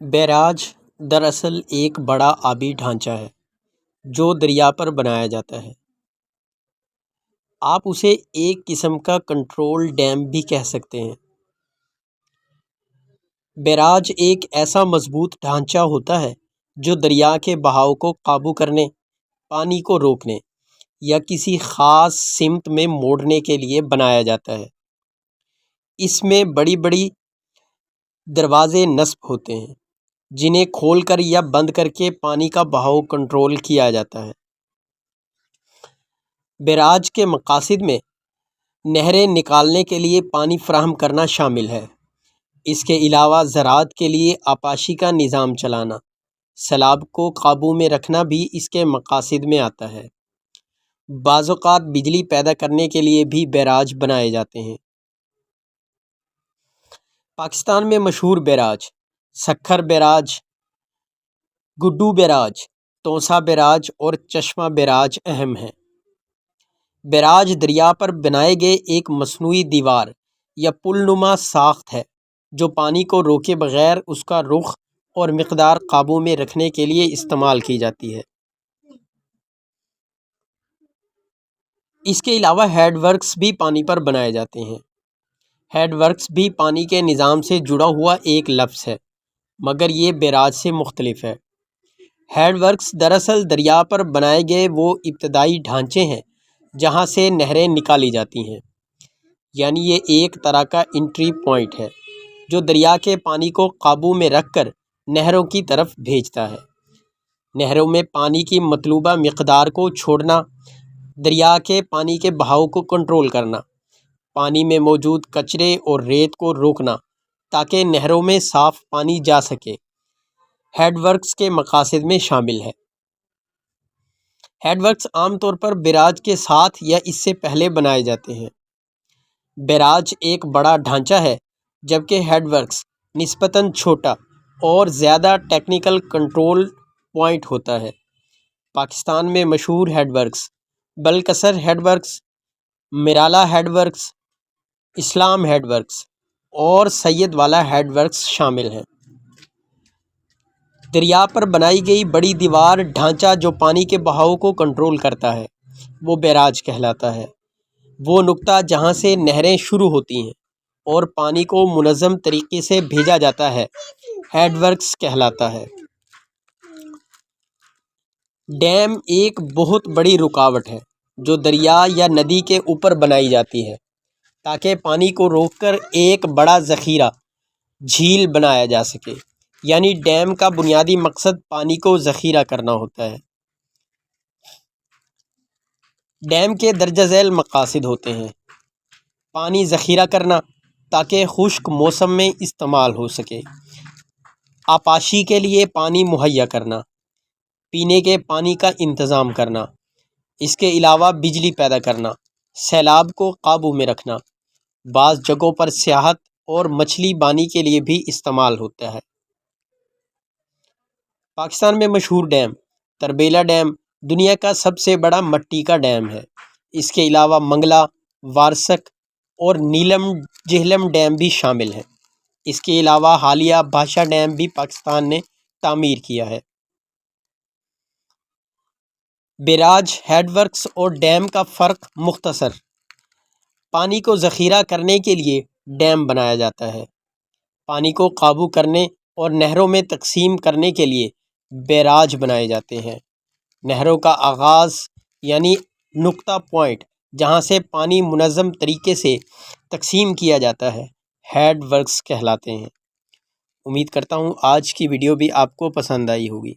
Barrage دراصل ایک بڑا آبی ڈھانچہ ہے جو دریا پر بنایا جاتا ہے۔ آپ اسے ایک قسم کا کنٹرول ڈیم بھی کہہ سکتے ہیں۔ بیراج ایک ایسا مضبوط ڈھانچہ ہوتا ہے جو دریا کے بہاؤ کو قابو کرنے، پانی کو روکنے یا کسی خاص سمت میں موڑنے کے لیے بنایا جاتا ہے۔ اس میں بڑی بڑی دروازے نصب ہوتے ہیں جنہیں کھول کر یا بند کر کے پانی کا بہاؤ کنٹرول کیا جاتا ہے۔ بیراج کے مقاصد میں نہریں نکالنے کے لیے پانی فراہم کرنا شامل ہے۔ اس کے علاوہ زراعت کے لیے آبپاشی کا نظام چلانا، سیلاب کو قابو میں رکھنا بھی اس کے مقاصد میں آتا ہے۔ بعض اوقات بجلی پیدا کرنے کے لیے بھی بیراج بنائے جاتے ہیں۔ پاکستان میں مشہور barrage Sukkur barrage, Guddu barrage, Taunsa barrage اور چشمہ بیراج اہم ہیں۔ بیراج دریا پر بنائے گئے ایک مصنوعی دیوار یا پل نما ساخت ہے جو پانی کو روکے بغیر اس کا رخ اور مقدار قابو میں رکھنے کے لیے استعمال کی جاتی ہے۔ اس کے علاوہ ہیڈ ورکس بھی پانی پر بنائے جاتے ہیں۔ ہیڈ ورکس بھی پانی کے نظام سے جڑا ہوا ایک لفظ ہے، مگر یہ بیراج سے مختلف ہے۔ ہیڈ ورکس دراصل دریا پر بنائے گئے وہ ابتدائی ڈھانچے ہیں جہاں سے نہریں نکالی جاتی ہیں، یعنی یہ ایک طرح کا انٹری پوائنٹ ہے جو دریا کے پانی کو قابو میں رکھ کر نہروں کی طرف بھیجتا ہے۔ نہروں میں پانی کی مطلوبہ مقدار کو چھوڑنا، دریا کے پانی کے بہاؤ کو کنٹرول کرنا، پانی میں موجود کچرے اور ریت کو روکنا تاکہ نہروں میں صاف پانی جا سکے، ہیڈ ورکس کے مقاصد میں شامل ہے۔ ہیڈ ورکس عام طور پر بیراج کے ساتھ یا اس سے پہلے بنائے جاتے ہیں۔ بیراج ایک بڑا ڈھانچہ ہے جبکہ ہیڈ ورکس نسبتاً چھوٹا اور زیادہ ٹیکنیکل کنٹرول پوائنٹ ہوتا ہے۔ پاکستان میں مشہور head works Balkasar head works, Marala head works, Islam head works اور سید والا ہیڈ ورکس شامل ہیں۔ دریا پر بنائی گئی بڑی دیوار ڈھانچہ جو پانی کے بہاؤ کو کنٹرول کرتا ہے وہ بیراج کہلاتا ہے۔ وہ نقطہ جہاں سے نہریں شروع ہوتی ہیں اور پانی کو منظم طریقے سے بھیجا جاتا ہے ہیڈ ورکس کہلاتا ہے۔ ڈیم ایک بہت بڑی رکاوٹ ہے جو دریا یا ندی کے اوپر بنائی جاتی ہے تاکہ پانی کو روک کر ایک بڑا ذخیرہ جھیل بنایا جا سکے، یعنی ڈیم کا بنیادی مقصد پانی کو ذخیرہ کرنا ہوتا ہے۔ ڈیم کے درجہ ذیل مقاصد ہوتے ہیں: پانی ذخیرہ کرنا تاکہ خشک موسم میں استعمال ہو سکے، آبپاشی کے لیے پانی مہیا کرنا، پینے کے پانی کا انتظام کرنا، اس کے علاوہ بجلی پیدا کرنا، سیلاب کو قابو میں رکھنا، بعض جگہوں پر سیاحت اور مچھلی بانی کے لیے بھی استعمال ہوتا ہے۔ پاکستان میں مشہور ڈیم تربیلا ڈیم دنیا کا سب سے بڑا مٹی کا ڈیم ہے۔ اس کے علاوہ منگلا، وارسک اور نیلم جہلم ڈیم بھی شامل ہیں۔ اس کے علاوہ حالیہ بھاشا ڈیم بھی پاکستان نے تعمیر کیا ہے۔ بیراج، ہیڈ ورکس اور ڈیم کا فرق مختصر: پانی کو ذخیرہ کرنے کے لیے ڈیم بنایا جاتا ہے۔ پانی کو قابو کرنے اور نہروں میں تقسیم کرنے کے لیے بیراج بنائے جاتے ہیں۔ نہروں کا آغاز یعنی نقطہ پوائنٹ جہاں سے پانی منظم طریقے سے تقسیم کیا جاتا ہے ہیڈ ورکس کہلاتے ہیں۔ امید کرتا ہوں آج کی ویڈیو بھی آپ کو پسند آئی ہوگی۔